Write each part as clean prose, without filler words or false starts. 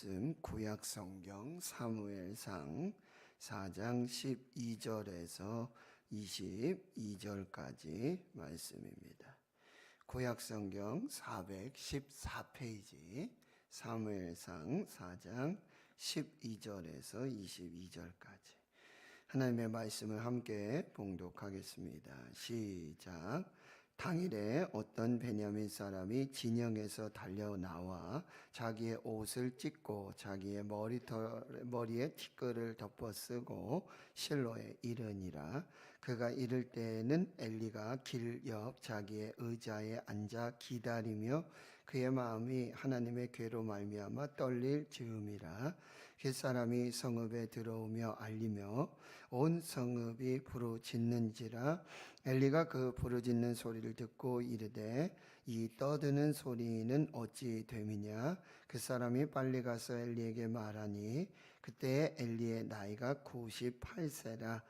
말씀 구약 성경 사무엘상 4장 12절에서 22절까지 말씀입니다. 구약 성경 414페이지 사무엘상 4장 12절에서 22절까지 하나님의 말씀을 함께 봉독하겠습니다. 시작. 당일에 어떤 베냐민 사람이 진영에서 달려 나와 자기의 옷을 찢고 자기의 머리에 티끌을 덮어 쓰고 실로에 이르니라. 그가 이를 때에는 엘리가 길 옆 자기의 의자에 앉아 기다리며 그의 마음이 하나님의 괴로 말미암아 떨릴 즈음이라. 그 사람이 성읍에 들어오며 알리며 온 성읍이 부르짖는지라. 엘리가 그 부르짖는 소리를 듣고 이르되 이 떠드는 소리는 어찌 됨이냐. 그 사람이 빨리 가서 엘리에게 말하니 그때에 엘리의 나이가 98세라.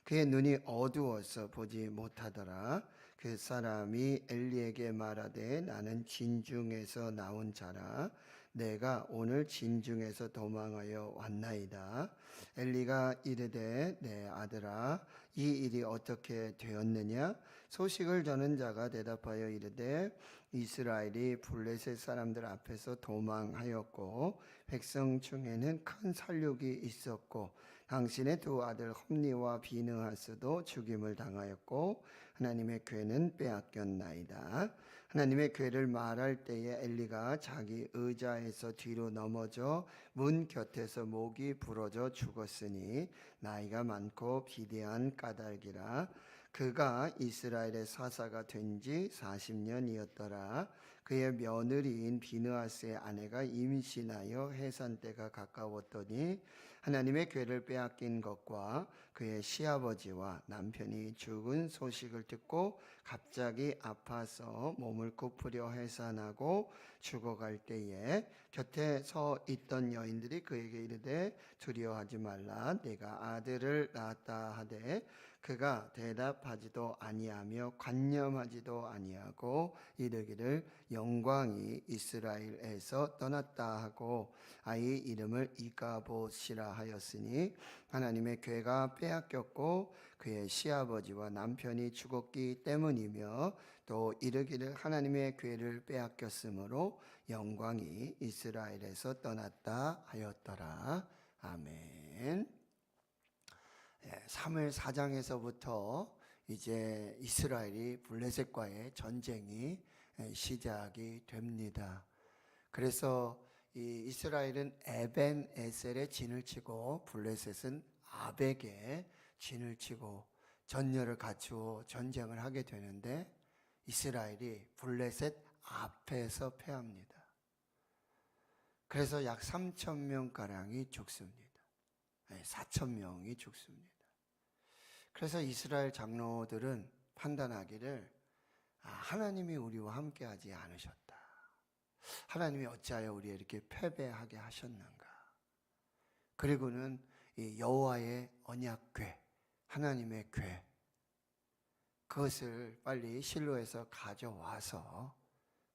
그의 눈이 어두워서 보지 못하더라. 그 사람이 엘리에게 말하되 나는 진중에서 나온 자라. 내가 오늘 진중에서 도망하여 왔나이다. 엘리가 이르되 내 아들아 이 일이 어떻게 되었느냐. 소식을 전한 자가 대답하여 이르되 이스라엘이 블레셋 사람들 앞에서 도망하였고 백성 중에는 큰 살육이 있었고 당신의 두 아들 홈니와 비느하스도 죽임을 당하였고 하나님의 궤는 빼앗겼나이다. 하나님의 궤를 말할 때에 엘리가 자기 의자에서 뒤로 넘어져 문 곁에서 목이 부러져 죽었으니 나이가 많고 비대한 까닭이라. 그가 이스라엘의 사사가 된 지 40년이었더라. 그의 며느리인 비느하스의 아내가 임신하여 해산 때가 가까웠더니 하나님의 궤를 빼앗긴 것과 그의 시아버지와 남편이 죽은 소식을 듣고 갑자기 아파서 몸을 굽으려 해산하고 죽어갈 때에 곁에 서 있던 여인들이 그에게 이르되 두려워하지 말라. 내가 아들을 낳았다 하되 그가 대답하지도 아니하며 관념하지도 아니하고 이르기를 영광이 이스라엘에서 떠났다 하고 아이 이름을 이가봇이라 하였으니 하나님의 궤가 빼앗겼고 그의 시아버지와 남편이 죽었기 때문이며 또 이르기를 하나님의 궤를 빼앗겼으므로 영광이 이스라엘에서 떠났다 하였더라. 아멘. 사무엘 4장에서부터 이제 이스라엘이 블레셋과의 전쟁이 시작이 됩니다. 그래서 이 이스라엘은 에벤 에셀에 진을 치고 블레셋은 아벡에 진을 치고 전열을 갖추어 전쟁을 하게 되는데 이스라엘이 블레셋 앞에서 패합니다. 그래서 약 3,000명가량이 죽습니다. 4,000명이 죽습니다. 그래서 이스라엘 장로들은 판단하기를 하나님이 우리와 함께하지 않으셨다. 하나님이 어찌하여 우리를 이렇게 패배하게 하셨는가. 그리고는 이 여호와의 언약궤, 하나님의 궤, 그것을 빨리 실로에서 가져와서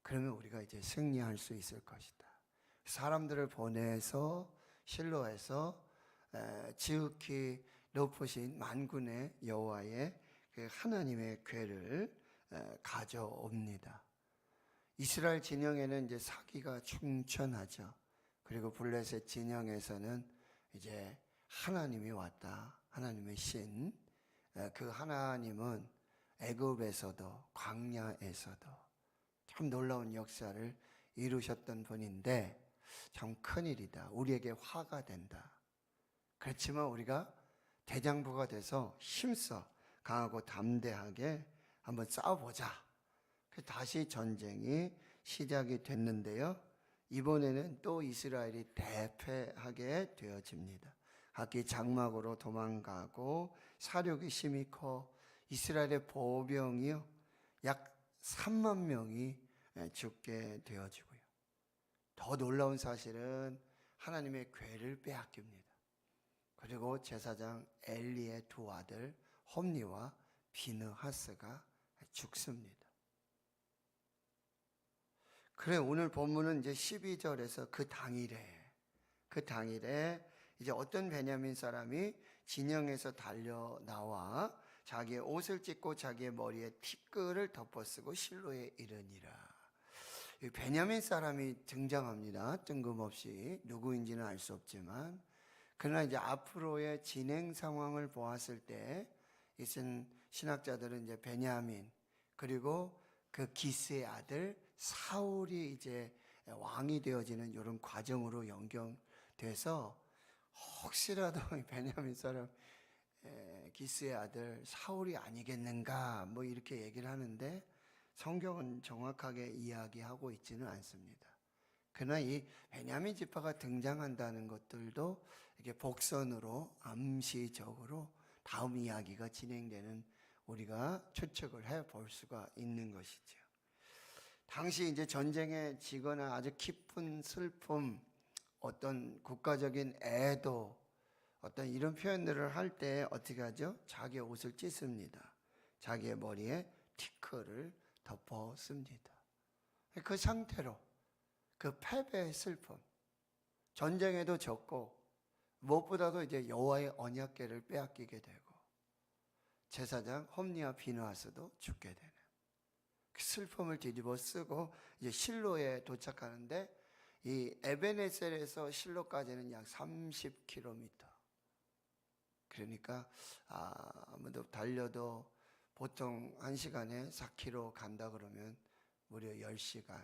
그러면 우리가 이제 승리할 수 있을 것이다. 사람들을 보내서 실로에서 지극히 높으신 만군의 여호와의 그 하나님의 궤를 가져옵니다. 이스라엘 진영에는 이제 사기가 충천하죠. 그리고 블레셋 진영에서는 이제 하나님이 왔다. 하나님의 신. 그 하나님은 애굽에서도 광야에서도 참 놀라운 역사를 이루셨던 분인데 참 큰일이다. 우리에게 화가 된다. 그렇지만 우리가 대장부가 돼서 힘써 강하고 담대하게 한번 싸워보자. 다시 전쟁이 시작이 됐는데요. 이번에는 또 이스라엘이 대패하게 되어집니다. 각기 장막으로 도망가고 사륙이 심히 커 이스라엘의 보병이요 약 3만 명이 죽게 되어지고요. 더 놀라운 사실은 하나님의 궤를 빼앗깁니다. 그리고 제사장 엘리의 두 아들 홈니와 비느하스가 죽습니다. 그래 오늘 본문은 이제 12절에서 그 당일에 그 당일에 이제 어떤 베냐민 사람이 진영에서 달려 나와 자기의 옷을 찢고 자기의 머리에 티끌을 덮어쓰고 실로에 이르니라. 이 베냐민 사람이 등장합니다. 뜬금없이 누구인지는 알 수 없지만, 그러나 이제 앞으로의 진행 상황을 보았을 때 이것은 신학자들은 이제 베냐민 그리고 그 기스의 아들 사울이 이제 왕이 되어지는 이런 과정으로 연결돼서 혹시라도 베냐민 사람 기스의 아들 사울이 아니겠는가 뭐 이렇게 얘기를 하는데 성경은 정확하게 이야기하고 있지는 않습니다. 그러나 이 베냐민 지파가 등장한다는 것들도 이렇게 복선으로 암시적으로 다음 이야기가 진행되는 우리가 추측을 해 볼 수가 있는 것이죠. 당시 이제 전쟁에 지거나 아주 깊은 슬픔, 어떤 국가적인 애도, 어떤 이런 표현들을 할 때 어떻게 하죠? 자기의 옷을 찢습니다. 자기의 머리에 티끌을 덮어씁니다. 그 상태로 그 패배의 슬픔, 전쟁에도 졌고 무엇보다도 이제 여호와의 언약궤를 빼앗기게 되고 제사장 홈리와 비느하스도 죽게 되는 그 슬픔을 뒤집어 쓰고 이제 실로에 도착하는데 이 에베네셀에서 실로까지는 약 30km. 그러니까 아무도 달려도 보통 1시간에 4km 간다 그러면 무려 10시간.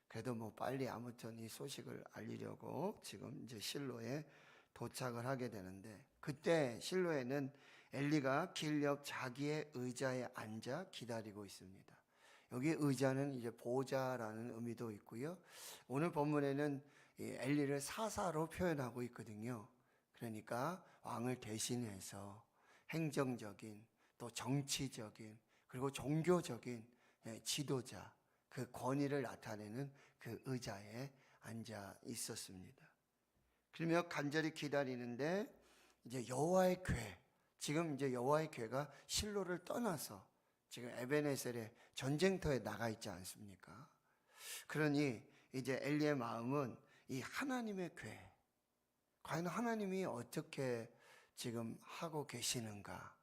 그래도 뭐 빨리 아무튼 이 소식을 알리려고 지금 이제 실로에 도착을 하게 되는데 그때 실로에는 엘리가 길 옆 자기의 의자에 앉아 기다리고 있습니다. 여기 의자는 이제 보좌라는 의미도 있고요. 오늘 본문에는 이 엘리를 사사로 표현하고 있거든요. 그러니까 왕을 대신해서 행정적인 또 정치적인 그리고 종교적인 지도자 그 권위를 나타내는 그 의자에 앉아 있었습니다. 그러며 간절히 기다리는데 이제 여호와의 궤, 지금 이제 여호와의 궤가 실로를 떠나서 지금 에베네셀의 전쟁터에 나가 있지 않습니까? 그러니 이제 엘리의 마음은 이 하나님의 궤, 과연 하나님이 어떻게 지금 하고 계시는가?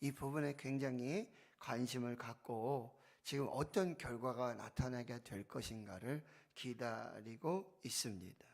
이 부분에 굉장히 관심을 갖고 지금 어떤 결과가 나타나게 될 것인가를 기다리고 있습니다.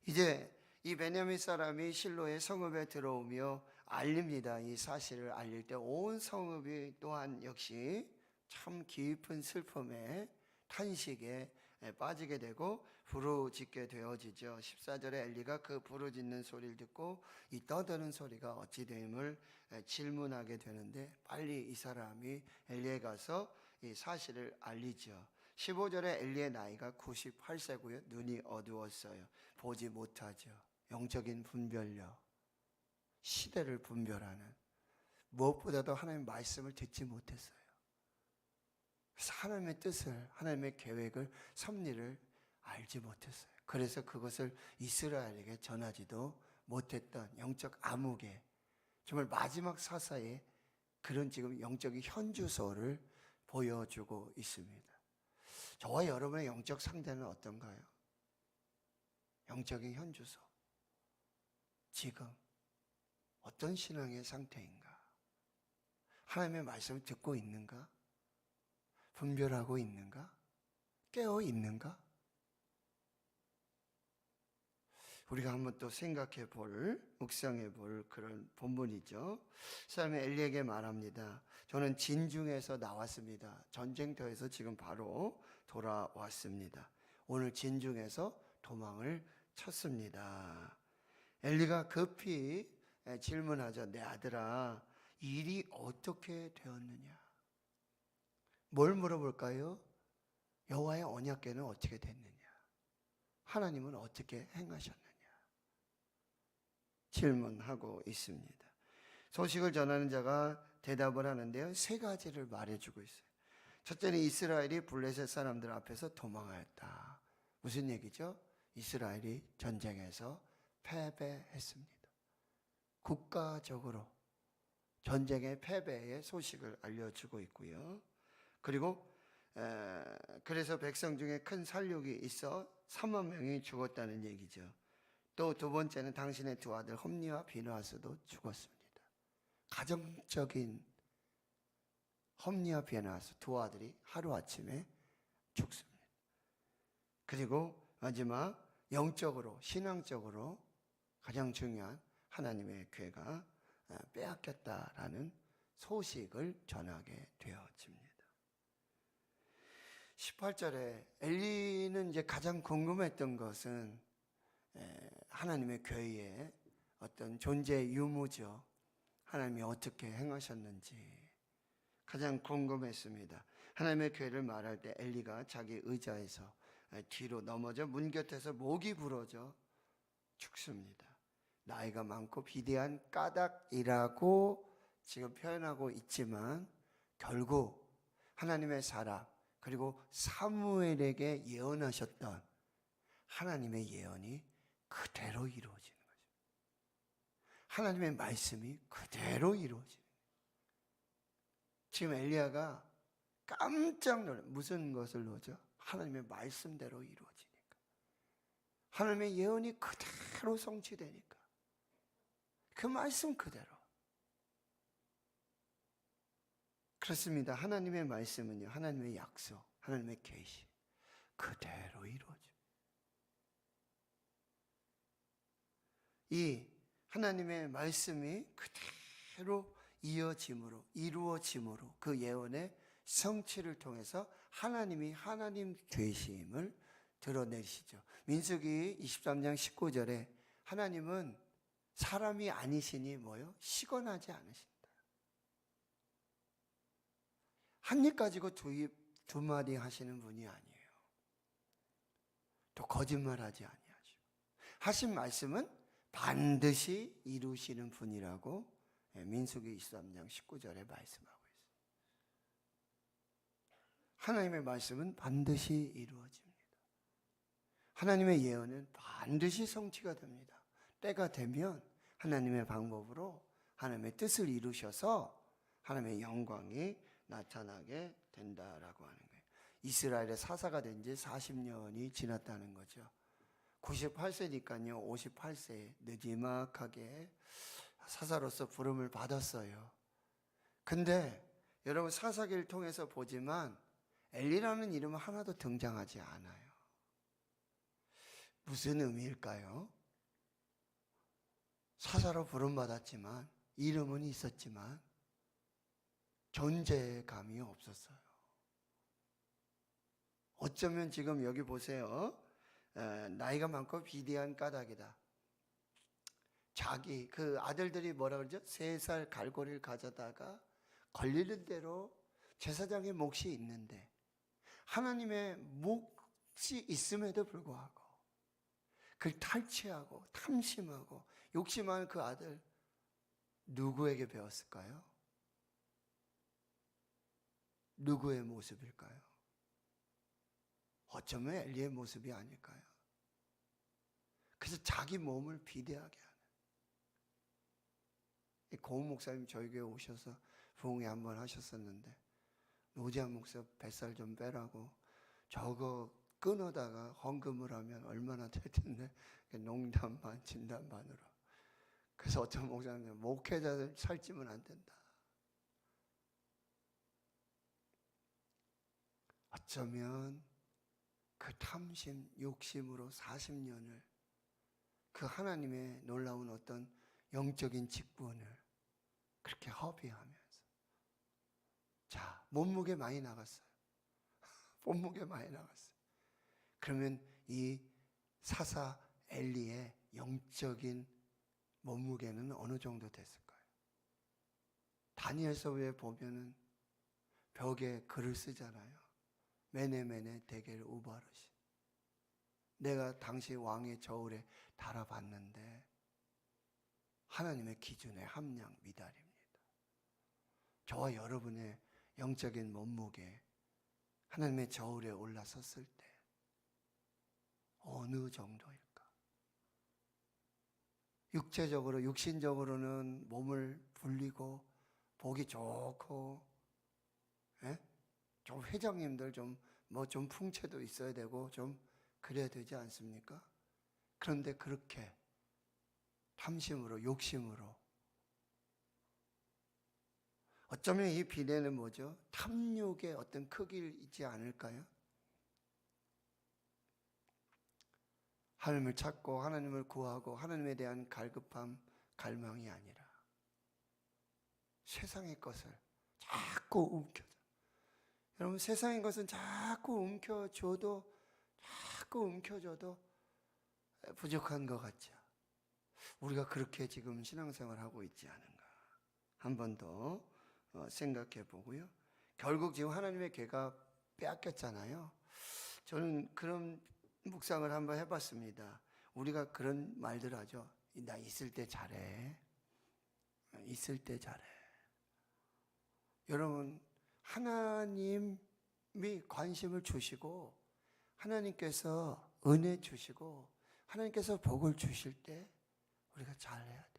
이제 이 베냐민 사람이 실로의 성읍에 들어오며 알립니다. 이 사실을 알릴 때 온 성읍이 또한 역시 참 깊은 슬픔에 탄식에 빠지게 되고 부르짖게 되어지죠. 14절에 엘리가 그 부르짖는 소리를 듣고 이 떠드는 소리가 어찌 됨을 질문하게 되는데 빨리 이 사람이 엘리에 가서 이 사실을 알리죠. 15절에 엘리의 나이가 98세고요. 눈이 어두웠어요. 보지 못하죠. 영적인 분별력, 시대를 분별하는, 무엇보다도 하나님의 말씀을 듣지 못했어요. 그래서 하나님의 뜻을, 하나님의 계획을, 섭리를 알지 못했어요. 그래서 그것을 이스라엘에게 전하지도 못했던 영적 암흑의 정말 마지막 사사의 그런 지금 영적인 현주소를 보여주고 있습니다. 저와 여러분의 영적 상태는 어떤가요? 영적인 현주소. 지금 어떤 신앙의 상태인가? 하나님의 말씀을 듣고 있는가? 분별하고 있는가? 깨어 있는가? 우리가 한번 또 생각해 볼, 묵상해 볼 그런 본문이죠. 사람이 엘리에게 말합니다. 저는 진중에서 나왔습니다. 전쟁터에서 지금 바로 돌아왔습니다. 오늘 진중에서 도망을 쳤습니다. 엘리가 급히 질문하죠. 내 아들아, 일이 어떻게 되었느냐? 뭘 물어볼까요? 여호와의 언약궤는 어떻게 됐느냐? 하나님은 어떻게 행하셨느냐? 질문하고 있습니다. 소식을 전하는 자가 대답을 하는데요. 3가지를 말해주고 있어요. 첫째는 이스라엘이 블레셋 사람들 앞에서 도망하였다. 무슨 얘기죠? 이스라엘이 전쟁에서 패배했습니다. 국가적으로 전쟁의 패배의 소식을 알려주고 있고요. 그리고 그래서 백성 중에 큰 살육이 있어 3만 명이 죽었다는 얘기죠. 또 두 번째는 당신의 두 아들 홈니와 비느하스도 죽었습니다. 가정적인 홈니와 비느하스 두 아들이 하루아침에 죽습니다. 그리고 마지막 영적으로 신앙적으로 가장 중요한 하나님의 괴가 빼앗겼다라는 소식을 전하게 되어집니다. 18절에 엘리는 이제 가장 궁금했던 것은 하나님의 괴의 어떤 존재 유무죠. 하나님이 어떻게 행하셨는지 가장 궁금했습니다. 하나님의 괴를 말할 때 엘리가 자기 의자에서 뒤로 넘어져 문 곁에서 목이 부러져 죽습니다. 나이가 많고 비대한 까닭이라고 지금 표현하고 있지만 결국 하나님의 사람 그리고 사무엘에게 예언하셨던 하나님의 예언이 그대로 이루어지는 거죠. 하나님의 말씀이 그대로 이루어지는 거예요. 지금 엘리야가 깜짝 놀라 무슨 것을 놓죠? 하나님의 말씀대로 이루어지니까. 하나님의 예언이 그대로 성취되니까. 그 말씀 그대로. 그렇습니다. 하나님의 말씀은요, 하나님의 약속, 하나님의 계시 그대로 이루어집니다. 이 하나님의 말씀이 그대로 이루어짐으로 그 예언의 성취를 통해서 하나님이 하나님 되심을 드러내시죠. 민수기 23장 19절에 하나님은 사람이 아니시니 뭐요? 시건하지 않으신다. 한 입 가지고 두 마디 하시는 분이 아니에요. 또 거짓말하지 아니하시고 하신 말씀은 반드시 이루시는 분이라고 민수기 23장 19절에 말씀하고 있습니다. 하나님의 말씀은 반드시 이루어집니다. 하나님의 예언은 반드시 성취가 됩니다. 때가 되면 하나님의 방법으로 하나님의 뜻을 이루셔서 하나님의 영광이 나타나게 된다라고 하는 거예요. 이스라엘의 사사가 된 지 40년이 지났다는 거죠. 98세니까요. 58세에 느지막하게 사사로서 부름을 받았어요. 근데 여러분 사사기를 통해서 보지만 엘리라는 이름은 하나도 등장하지 않아요. 무슨 의미일까요? 사사로 부름받았지만 이름은 있었지만 존재감이 없었어요. 어쩌면 지금 여기 보세요. 나이가 많고 비대한 까닭이다. 자기 그 아들들이 뭐라 그러죠? 3살 갈고리를 가져다가 걸리는 대로 제사장의 몫이 있는데 하나님의 몫이 있음에도 불구하고 그를 탈취하고 탐심하고 욕심하는 그 아들 누구에게 배웠을까요? 누구의 모습일까요? 어쩌면 엘리의 모습이 아닐까요? 그래서 자기 몸을 비대하게 하는. 고은 목사님 저희 교회 오셔서 부흥회 한번 하셨었는데 노지한 목사 뱃살 좀 빼라고 저거 끊어다가 헌금을 하면 얼마나 될 텐데 농담 반 진담 반으로. 그래서 어떤 목사님은 목회자들 살찌면 안 된다. 어쩌면 그 탐심, 욕심으로 40년을 그 하나님의 놀라운 어떤 영적인 직분을 그렇게 허비하면서 자, 몸무게 많이 나갔어요. 몸무게 많이 나갔어요. 그러면 이 사사 엘리의 영적인 몸무게는 어느 정도 됐을까요? 다니엘서에 보면은 벽에 글을 쓰잖아요. 메네메네 데겔 우바르시. 내가 당시 왕의 저울에 달아봤는데 하나님의 기준에 함량 미달입니다. 저와 여러분의 영적인 몸무게 하나님의 저울에 올라섰을 때 어느 정도일까? 육체적으로 육신적으로는 몸을 불리고 보기 좋고 좀 회장님들 좀 풍채도 있어야 되고 좀 그래야 되지 않습니까? 그런데 그렇게 탐심으로, 욕심으로. 어쩌면 이 비례는 뭐죠? 탐욕의 어떤 크기이지 않을까요? 하나님을 찾고 하나님을 구하고 하나님에 대한 갈급함, 갈망이 아니라 세상의 것을 자꾸 움켜줘. 여러분, 세상의 것은 자꾸 움켜줘도 부족한 것 같죠. 우리가 그렇게 지금 신앙생활하고 있지 않은가. 한 번 더 생각해 보고요. 결국 지금 하나님의 괴가 빼앗겼잖아요. 저는 그런 묵상을 한번 해봤습니다. 우리가 그런 말들 하죠. 나 있을 때 잘해. 있을 때 잘해. 여러분, 하나님이 관심을 주시고 하나님께서 은혜 주시고 하나님께서 복을 주실 때 우리가 잘해야 돼.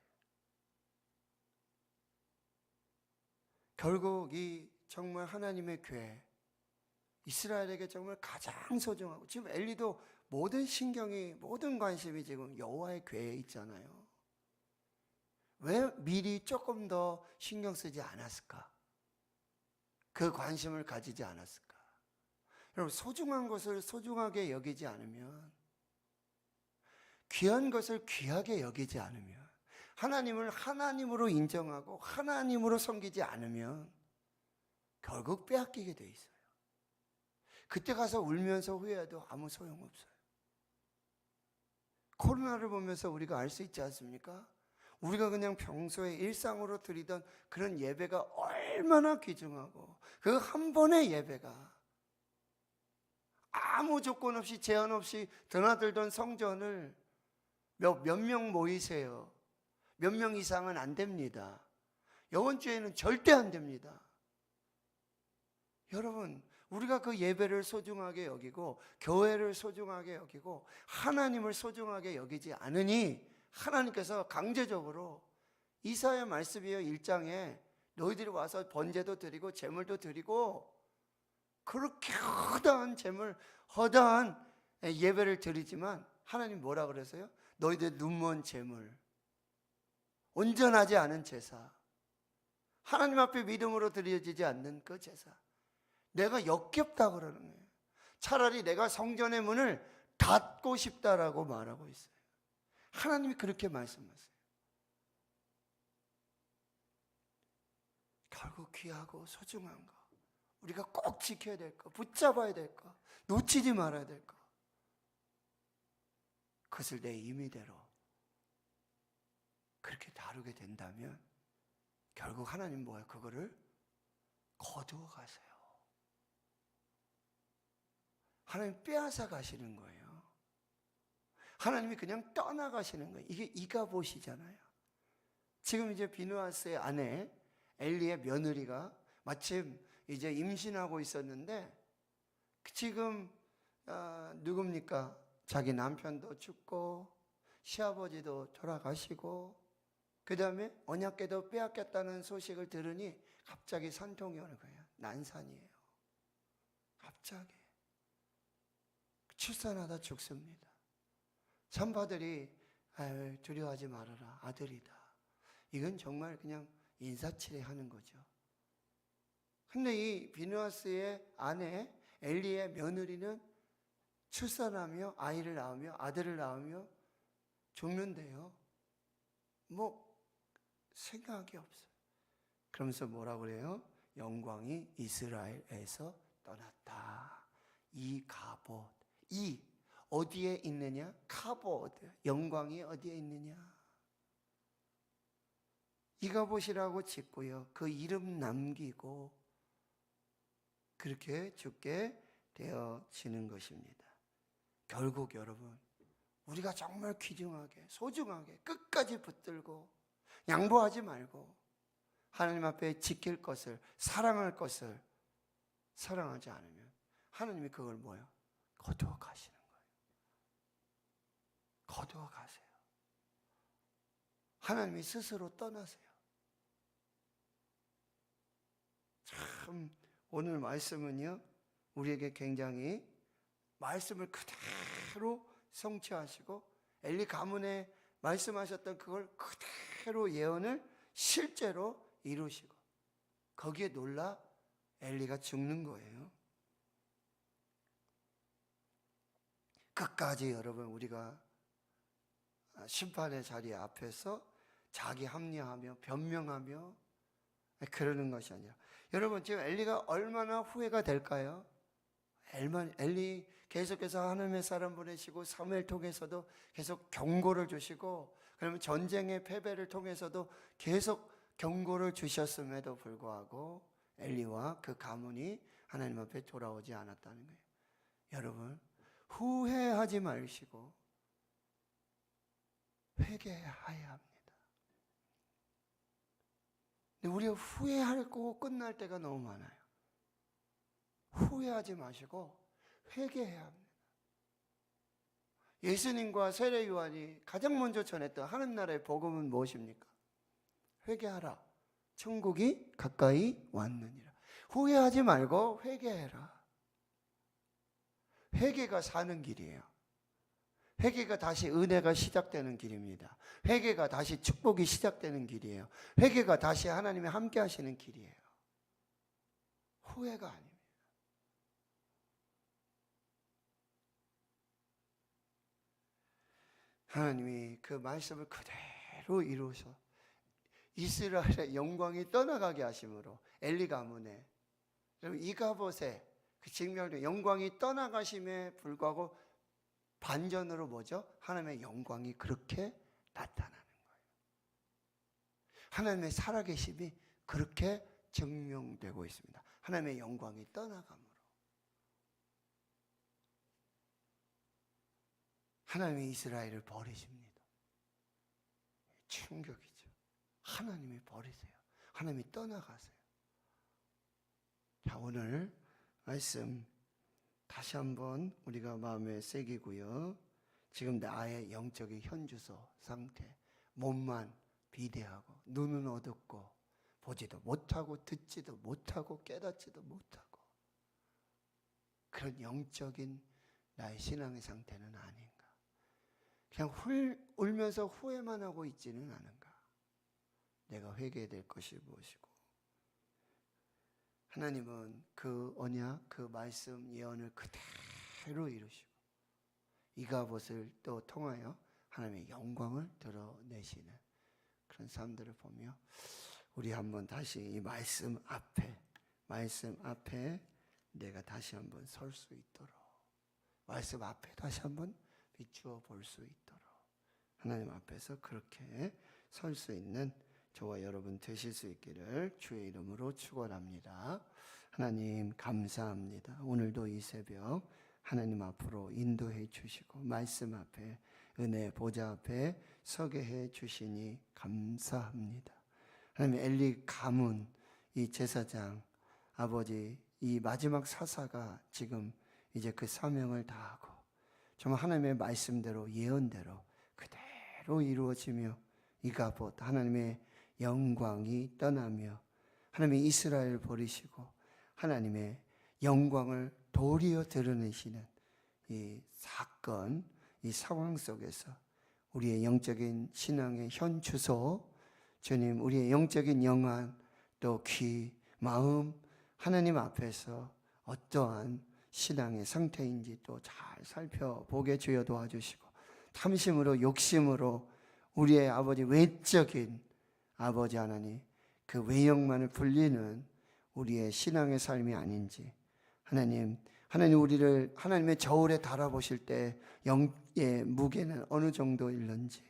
결국 이 정말 하나님의 궤, 이스라엘에게 정말 가장 소중하고, 지금 엘리도 모든 신경이, 모든 관심이 지금 여호와의 궤에 있잖아요. 왜 미리 조금 더 신경 쓰지 않았을까? 그 관심을 가지지 않았을까? 여러분, 소중한 것을 소중하게 여기지 않으면, 귀한 것을 귀하게 여기지 않으면, 하나님을 하나님으로 인정하고 하나님으로 섬기지 않으면 결국 빼앗기게 돼 있어요. 그때 가서 울면서 후회해도 아무 소용없어요. 코로나를 보면서 우리가 알 수 있지 않습니까? 우리가 그냥 평소에 일상으로 드리던 그런 예배가 얼마나 귀중하고, 그 한 번의 예배가 아무 조건 없이 제한 없이 드나들던 성전을 몇 명 모이세요. 몇 명 이상은 안 됩니다. 이번 주에는 절대 안 됩니다. 여러분, 우리가 그 예배를 소중하게 여기고 교회를 소중하게 여기고 하나님을 소중하게 여기지 않으니 하나님께서 강제적으로 이사야 말씀이요 1장에 너희들이 와서 번제도 드리고 제물도 드리고 그렇게 허다한 제물, 허다한 예배를 드리지만 하나님 뭐라 그러세요? 너희들 눈먼 제물, 온전하지 않은 제사, 하나님 앞에 믿음으로 드려지지 않는 그 제사, 내가 역겹다 그러는 거예요. 차라리 내가 성전의 문을 닫고 싶다라고 말하고 있어요. 하나님이 그렇게 말씀하세요. 결국 귀하고 소중한 거, 우리가 꼭 지켜야 될 거, 붙잡아야 될 거, 놓치지 말아야 될 거, 그것을 내 임의대로 그렇게 다루게 된다면 결국 하나님 뭐예요? 그거를 거두어 가세요. 하나님 빼앗아 가시는 거예요. 하나님이 그냥 떠나가시는 거예요. 이게 이가봇이잖아요. 지금 이제 비느하스의 아내 엘리의 며느리가 마침 이제 임신하고 있었는데 지금 누굽니까? 자기 남편도 죽고 시아버지도 돌아가시고 그 다음에 언약궤도 빼앗겼다는 소식을 들으니 갑자기 산통이 오는 거예요. 난산이에요. 갑자기 출산하다 죽습니다. 산파들이 두려워하지 말아라, 아들이다. 이건 정말 그냥 인사치레 하는 거죠. 근데 이 비느하스의 아내 엘리의 며느리는 출산하며 아이를 낳으며 아들을 낳으며 죽는데요. 뭐 생각이 없어요. 그러면서 뭐라고 그래요? 영광이 이스라엘에서 떠났다. 이가봇. 이 어디에 있느냐? 가봇. 영광이 어디에 있느냐? 이가봇이라고 짓고요. 그 이름 남기고 그렇게 죽게 되어지는 것입니다. 결국 여러분, 우리가 정말 귀중하게 소중하게 끝까지 붙들고 양보하지 말고 하나님 앞에 지킬 것을, 사랑할 것을 사랑하지 않으면 하나님이 그걸 뭐예요? 거두어 가시는 거예요. 거두어 가세요. 하나님이 스스로 떠나세요. 참 오늘 말씀은요 우리에게 굉장히 말씀을 그대로 성취하시고 엘리 가문의 말씀하셨던 그걸 그대로 예언을 실제로 이루시고 거기에 놀라 엘리가 죽는 거예요. 끝까지 여러분 우리가 심판의 자리 앞에서 자기 합리화하며 변명하며 그러는 것이 아니라 여러분 지금 엘리가 얼마나 후회가 될까요? 엘리 계속해서 하나님의 사람 보내시고 사무엘 통해서도 계속 경고를 주시고 그러면 전쟁의 패배를 통해서도 계속 경고를 주셨음에도 불구하고 엘리와 그 가문이 하나님 앞에 돌아오지 않았다는 거예요. 여러분 후회하지 마시고 회개해야 합니다. 근데 우리가 후회하고 끝날 때가 너무 많아요. 후회하지 마시고 회개해야 합니다. 예수님과 세례 요한이 가장 먼저 전했던 하늘 나라의 복음은 무엇입니까? 회개하라. 천국이 가까이 왔느니라. 후회하지 말고 회개해라. 회개가 사는 길이에요. 회개가 다시 은혜가 시작되는 길입니다. 회개가 다시 축복이 시작되는 길이에요. 회개가 다시 하나님이 함께 하시는 길이에요. 후회가 아닙니다. 하나님이 그 말씀을 그대로 이루어서 이스라엘의 영광이 떠나가게 하심으로 엘리 가문에 이가봇의 그 증명된 영광이 떠나가심에 불구하고 반전으로 뭐죠? 하나님의 영광이 그렇게 나타나는 거예요. 하나님의 살아계심이 그렇게 증명되고 있습니다. 하나님의 영광이 떠나감으로. 하나님이 이스라엘을 버리십니다. 충격이죠. 하나님이 버리세요. 하나님이 떠나가세요. 자, 오늘 말씀 다시 한번 우리가 마음에 새기고요. 지금 나의 영적인 현주소 상태, 몸만 비대하고 눈은 어둡고 보지도 못하고 듣지도 못하고 깨닫지도 못하고 그런 영적인 나의 신앙의 상태는 아닌가. 그냥 울면서 후회만 하고 있지는 않은가. 내가 회개될 것이 무엇이고 하나님은 그 언약, 그 말씀 예언을 그대로 이루시고 이가봇을 또 통하여 하나님의 영광을 드러내시는 그런 사람들을 보며 우리 한번 다시 이 말씀 앞에 내가 다시 한번 설 수 있도록 말씀 앞에 다시 한번 비추어 볼 수 있도록 하나님 앞에서 그렇게 설 수 있는 저와 여러분 되실 수 있기를 주의 이름으로 축원합니다. 하나님 감사합니다. 오늘도 이 새벽 하나님 앞으로 인도해 주시고 말씀 앞에 은혜 보좌 앞에 서게 해 주시니 감사합니다. 하나님 엘리 가문 이 제사장 아버지 이 마지막 사사가 지금 이제 그 사명을 다하고 정말 하나님의 말씀대로 예언대로 그대로 이루어지며 이가봇 하나님의 영광이 떠나며 하나님의 이스라엘 버리시고 하나님의 영광을 도리어 드러내시는 이 사건, 이 상황 속에서 우리의 영적인 신앙의 현 주소, 주님 우리의 영적인 영안, 또 귀, 마음 하나님 앞에서 어떠한 신앙의 상태인지 또 잘 살펴보게 주여 도와주시고 탐심으로 욕심으로 우리의 아버지 외적인 아버지 하나님 그 외형만을 불리는 우리의 신앙의 삶이 아닌지 하나님 우리를 하나님의 저울에 달아보실 때 영의 무게는 어느 정도일는지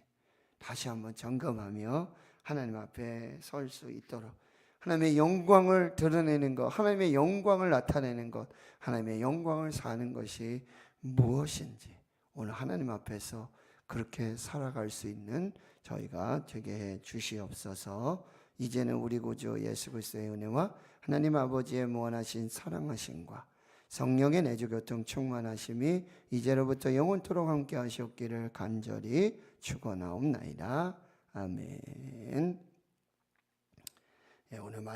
다시 한번 점검하며 하나님 앞에 설 수 있도록 하나님의 영광을 드러내는 것, 하나님의 영광을 나타내는 것, 하나님의 영광을 사는 것이 무엇인지 오늘 하나님 앞에서 그렇게 살아갈 수 있는 저희가 되게 해 주시옵소서. 이제는 우리 구주 예수 그리스도의 은혜와 하나님 아버지의 무한하신 사랑하심과 성령의 내주교통 충만하심이 이제로부터 영원토록 함께 하시옵기를 간절히 축원하옵나이다. 아멘. 오늘